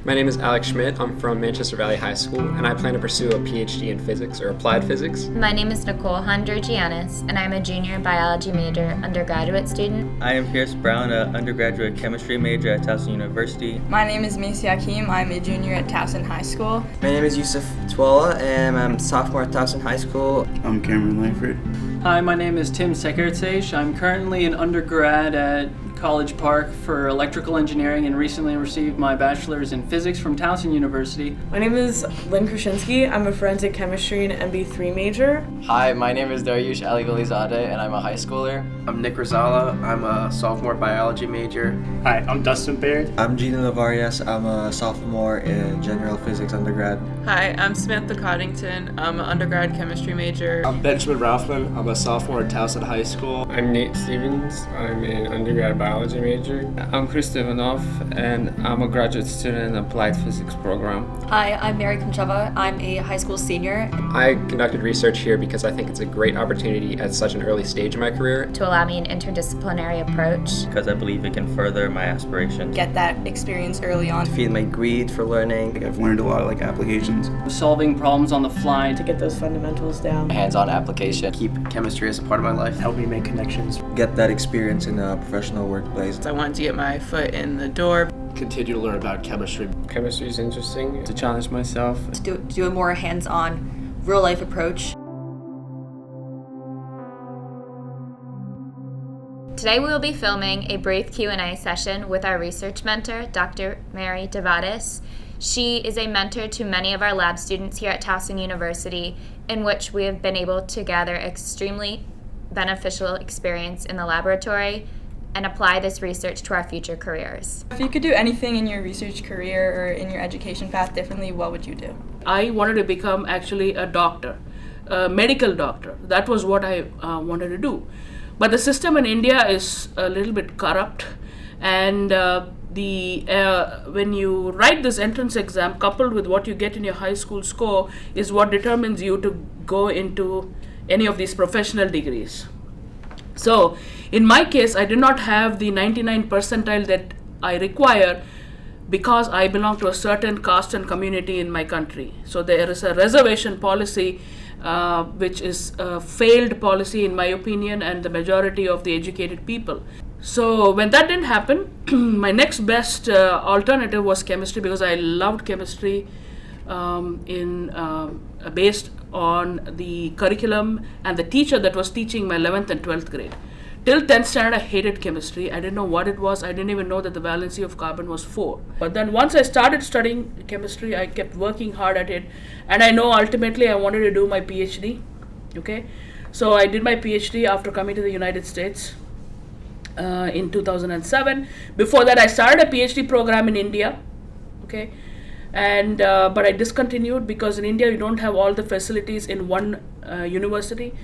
My name is Alex Schmidt. I'm from Manchester Valley High School, and I plan to pursue a PhD in physics or applied physics. My name is Nicole Hondrgianis, and I'm a junior biology major undergraduate student. I am Pierce Brown, an undergraduate chemistry major at Towson University. My name is Macy Hakim. I'm a junior at Towson High School. My name is Yusuf Twala, and I'm a sophomore at Towson High School. I'm Cameron Langford. Hi, my name is Tim Sekertsage. I'm currently an undergrad at College Park for electrical engineering and recently received my bachelor's in physics from Towson University. My name is Lynn Krasinski. I'm a forensic chemistry and MB3 major. Hi, my name is Dariush Aligolizadeh and I'm a high schooler. I'm Nick Rizala. I'm a sophomore biology major. Hi, I'm Dustin Baird. I'm Gina Navarias. I'm a sophomore in general physics undergrad. Hi, I'm Samantha Coddington. I'm an undergrad chemistry major. I'm Benjamin Ralphman. I'm a sophomore at Towson High School. I'm Nate Stevens. I'm an undergrad biology major. I'm Chris Ivanov, and I'm a graduate student in the applied physics program. Hi, I'm Mary Koncheva. I'm a high school senior. I conducted research here because I think it's a great opportunity at such an early stage in my career. To allow me an interdisciplinary approach. Because I believe it can further my aspirations. Get that experience early on. To feed my greed for learning. I've learned a lot of applications. Solving problems on the fly. To get those fundamentals down. Hands-on application. Keep chemistry as a part of my life. Help me make connections. Get that experience in a professional workplace. I wanted to get my foot in the door. Continue to learn about chemistry. Chemistry is interesting. To challenge myself. To do a more hands-on, real-life approach. Today we will be filming a brief Q&A session with our research mentor, Dr. Mary Devadas. She is a mentor to many of our lab students here at Towson University, in which we have been able to gather extremely beneficial experience in the laboratory and apply this research to our future careers. If you could do anything in your research career or in your education path differently, what would you do? I wanted to become actually a doctor, a medical doctor. That was what I wanted to do. But the system in India is a little bit corrupt, and when you write this entrance exam, coupled with what you get in your high school score, is what determines you to go into any of these professional degrees. So in my case, I did not have the 99 percentile that I require because I belong to a certain caste and community in my country. So there is a reservation policy which is a failed policy in my opinion and the majority of the educated people. So when that didn't happen, my next best alternative was chemistry because I loved chemistry based on the curriculum and the teacher that was teaching my 11th and 12th grade. Till 10th standard, I hated chemistry. I didn't know what it was. I didn't even know that the valency of carbon was 4. But then once I started studying chemistry, I kept working hard at it. And I know ultimately I wanted to do my PhD. Okay, so I did my PhD after coming to the United States in 2007. Before that, I started a PhD program in India. Okay, and but I discontinued because in India you don't have all the facilities in one university.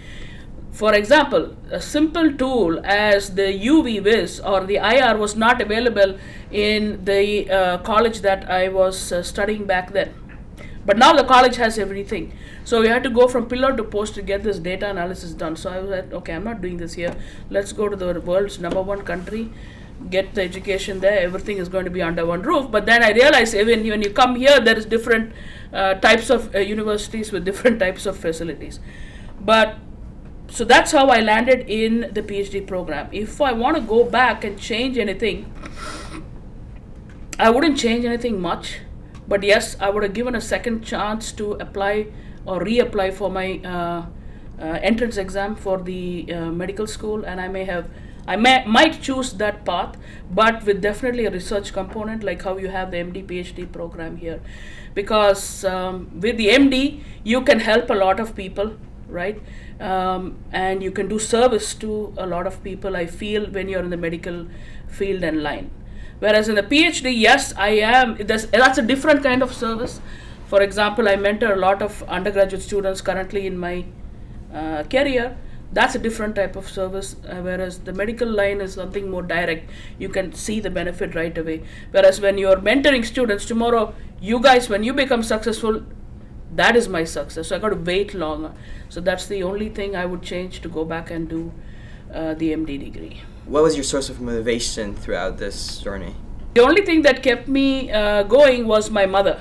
For example, a simple tool as the UV Vis or the IR was not available in the college that I was studying back then. But now the college has everything. So we had to go from pillar to post to get this data analysis done. So I was like, okay, I'm not doing this here. Let's go to the world's #1 country, get the education there. Everything is going to be under one roof. But then I realized even when you come here, there is different types of universities with different types of facilities. So that's how I landed in the PhD program. If I want to go back and change anything, I wouldn't change anything much. But yes, I would have given a second chance to apply or reapply for my entrance exam for the medical school, and I might choose that path, but with definitely a research component like how you have the MD PhD program here, because with the MD you can help a lot of people, right? And you can do service to a lot of people, I feel, when you're in the medical field and line. Whereas in the PhD, yes, that's a different kind of service. For example, I mentor a lot of undergraduate students currently in my career. That's a different type of service, whereas the medical line is something more direct. You can see the benefit right away. Whereas when you're mentoring students, tomorrow, you guys, when you become successful, that is my success. So I got to wait longer. So that's the only thing I would change to go back and do the MD degree. What was your source of motivation throughout this journey? The only thing that kept me going was my mother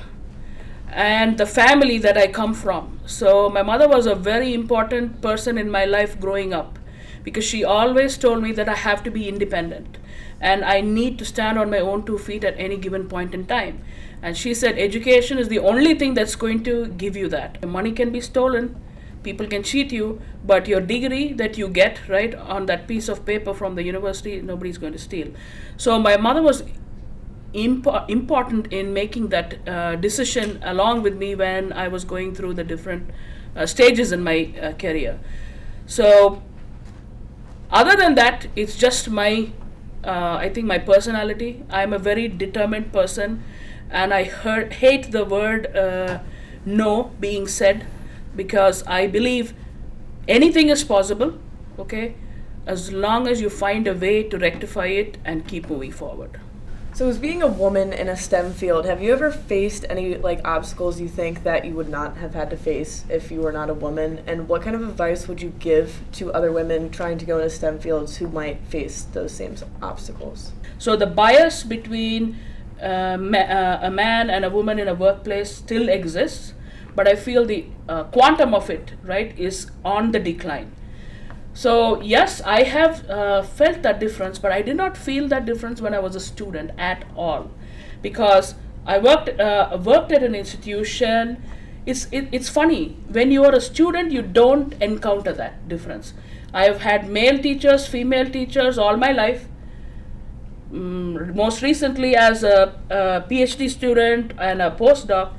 and the family that I come from. So my mother was a very important person in my life growing up, because she always told me that I have to be independent and I need to stand on my own 2 feet at any given point in time. And she said education is the only thing that's going to give you that. Money can be stolen, people can cheat you, but your degree that you get right on that piece of paper from the university, nobody's going to steal. So my mother was important in making that decision along with me when I was going through the different stages in my career. So other than that, it's just my I think my personality. I'm a very determined person, and I hate the word no being said, because I believe anything is possible, okay, as long as you find a way to rectify it and keep moving forward. So as being a woman in a STEM field, have you ever faced any obstacles you think that you would not have had to face if you were not a woman? And what kind of advice would you give to other women trying to go into STEM fields who might face those same obstacles? So the bias between a man and a woman in a workplace still exists, but I feel the quantum of it, right, is on the decline. So yes, I have felt that difference, but I did not feel that difference when I was a student at all, because I worked at an institution. It's funny, when you are a student, you don't encounter that difference. I have had male teachers, female teachers all my life. Most recently as a PhD student and a postdoc.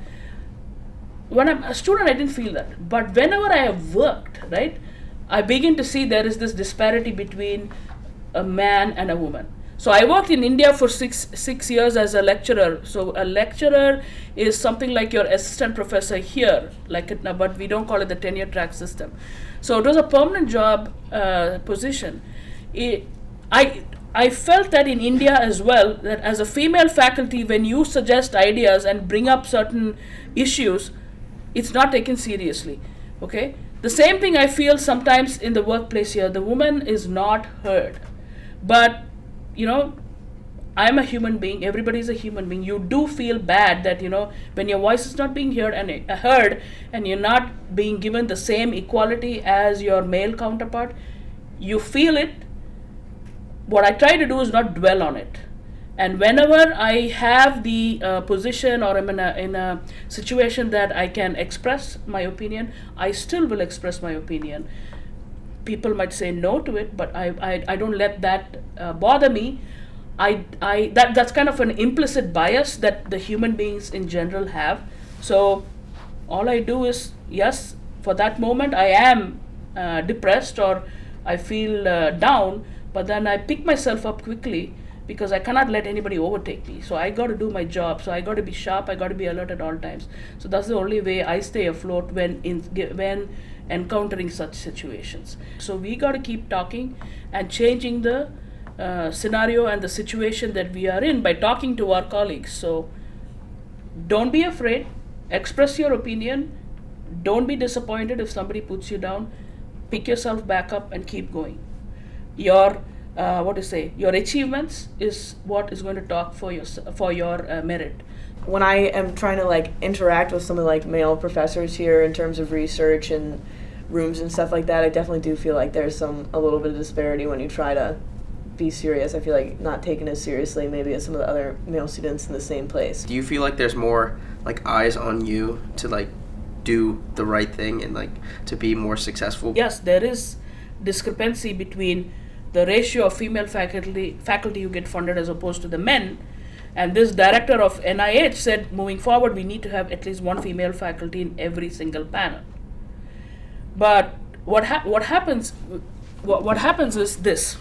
When I'm a student, I didn't feel that, but whenever I have worked, right, I begin to see there is this disparity between a man and a woman. So I worked in India for six years as a lecturer. So a lecturer is something like your assistant professor here, but we don't call it the tenure track system. So it was a permanent job position. I felt that in India as well, that as a female faculty, when you suggest ideas and bring up certain issues, it's not taken seriously. Okay. The same thing I feel sometimes in the workplace here. The woman is not heard. But, I'm a human being. Everybody's a human being. You do feel bad that, when your voice is not being heard and you're not being given the same equality as your male counterpart, you feel it. What I try to do is not dwell on it. And whenever I have the position, or I'm in a situation that I can express my opinion, I still will express my opinion. People might say no to it, but I don't let that bother me. That's kind of an implicit bias that the human beings in general have. So all I do is, yes, for that moment I am depressed or I feel down, but then I pick myself up quickly, because I cannot let anybody overtake me. So I got to do my job. So I got to be sharp. I got to be alert at all times. So that's the only way I stay afloat when encountering such situations. So we got to keep talking and changing the scenario and the situation that we are in by talking to our colleagues. So don't be afraid. Express your opinion. Don't be disappointed if somebody puts you down. Pick yourself back up and keep going. Your achievements is what is going to talk for your merit. When I am trying to interact with some of the male professors here in terms of research and rooms and stuff like that, I definitely do feel like there's a little bit of disparity when you try to be serious. I feel like not taken as seriously maybe as some of the other male students in the same place. Do you feel like there's more eyes on you to do the right thing and to be more successful? Yes, there is discrepancy between the ratio of female faculty who get funded as opposed to the men. And this director of NIH said, moving forward, we need to have at least one female faculty in every single panel. But what happens is this.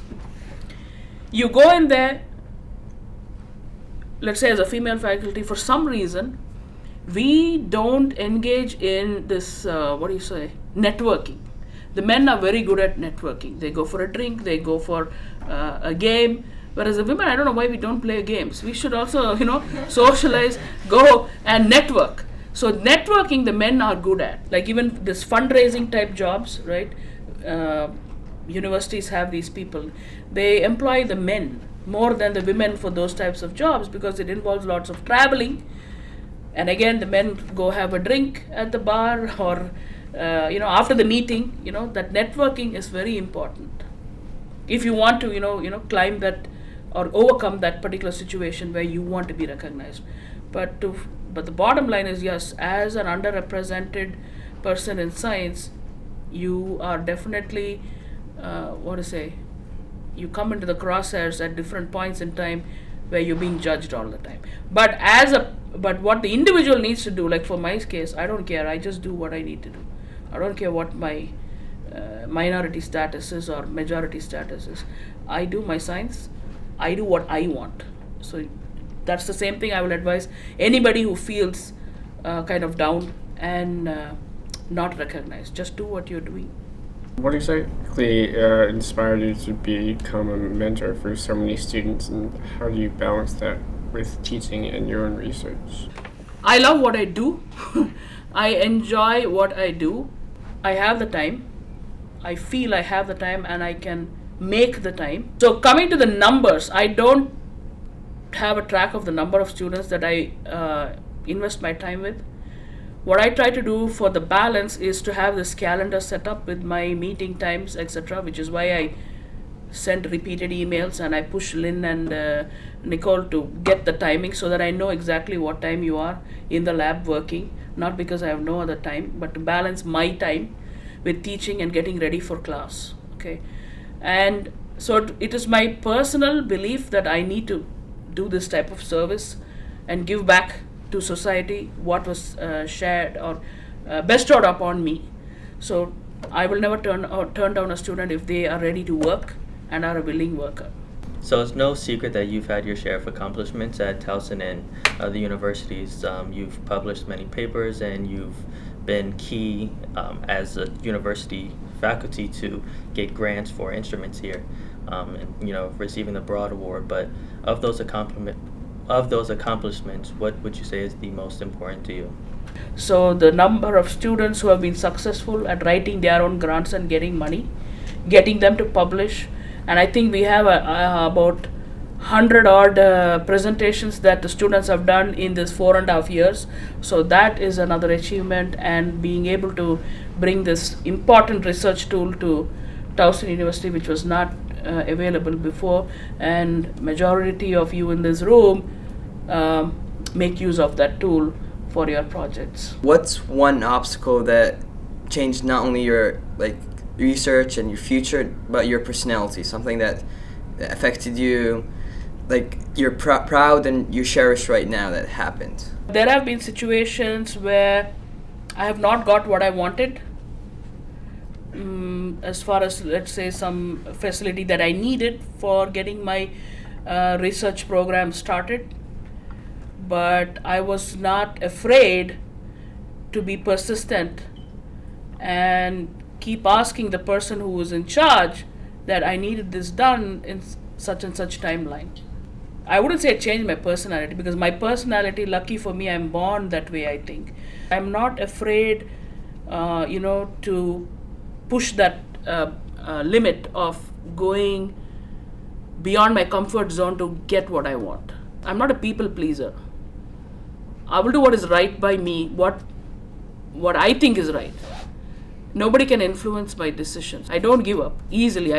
You go in there, let's say as a female faculty, for some reason, we don't engage in this, networking. The men are very good at networking. They go for a drink, they go for a game. Whereas the women, I don't know why we don't play games. We should also, socialize, go and network. So networking, the men are good at. Even this fundraising type jobs, right? Universities have these people. They employ the men more than the women for those types of jobs because it involves lots of traveling. And again, the men go have a drink at the bar or, after the meeting, that networking is very important. If you want to, climb that or overcome that particular situation where you want to be recognized. But the bottom line is, yes, as an underrepresented person in science, you are definitely, you come into the crosshairs at different points in time where you're being judged all the time. But what the individual needs to do, like for my case, I don't care. I just do what I need to do. I don't care what my minority status is or majority status is. I do my science. I do what I want. So that's the same thing I will advise anybody who feels kind of down and not recognized. Just do what you're doing. What exactly inspired you to become a mentor for so many students, and how do you balance that with teaching and your own research? I love what I do. I enjoy what I do. I have the time. I feel I have the time and I can make the time. So coming to the numbers, I don't have a track of the number of students that I invest my time with. What I try to do for the balance is to have this calendar set up with my meeting times, etc., which is why I send repeated emails and I push Lynn and Nicole to get the timing so that I know exactly what time you are in the lab working, not because I have no other time, but to balance my time with teaching and getting ready for class. Okay, and so it is my personal belief that I need to do this type of service and give back to society what was shared or bestowed upon me. So I will never turn down a student if they are ready to work and are a willing worker. So it's no secret that you've had your share of accomplishments at Towson and the universities. You've published many papers and you've been key as a university faculty to get grants for instruments here, and receiving the Broad Award. But of those accomplishments, what would you say is the most important to you? So the number of students who have been successful at writing their own grants and getting money, getting them to publish, and I think we have about 100 odd presentations that the students have done in this 4.5 years. So that is another achievement, and being able to bring this important research tool to Towson University, which was not available before, and majority of you in this room make use of that tool for your projects. What's one obstacle that changed not only your research and your future, but your personality? Something that affected you, you're proud and you cherish right now that happened? There have been situations where I have not got what I wanted, as far as, let's say, some facility that I needed for getting my research program started. But I was not afraid to be persistent and keep asking the person who was in charge that I needed this done in such and such timeline. I wouldn't say it changed my personality, because my personality, lucky for me, I'm born that way, I think. I'm not afraid, to push that limit of going beyond my comfort zone to get what I want. I'm not a people pleaser. I will do what is right by me, what I think is right. Nobody can influence my decisions. I don't give up easily.